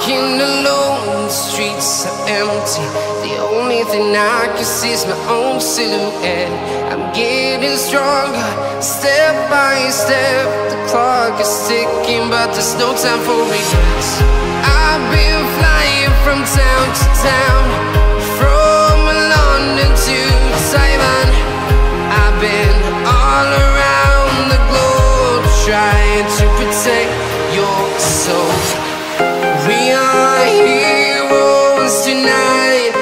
walking alone, the streets are empty. The only thing I can see is my own silhouette. I'm getting stronger, step by step. The clock is ticking, but there's no time for regrets. I've been flying from town to town, from London to Taiwan. I've been all around the globe, trying to protect your soul. We are heroes tonight.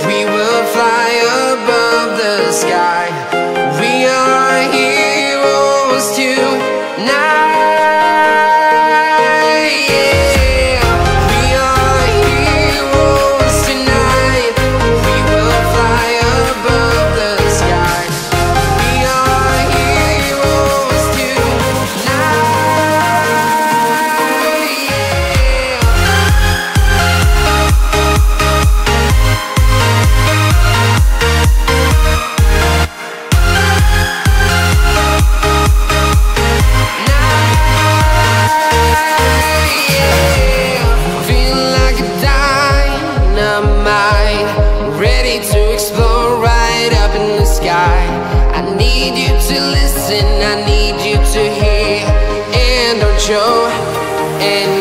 We will fly above the sky. We are heroes tonight. Yeah. We are heroes tonight. We will fly above the sky. We are heroes tonight. Feeling like a dynamite, ready to explode right up in the sky. I need you to listen, I need you to hear, and don't show. And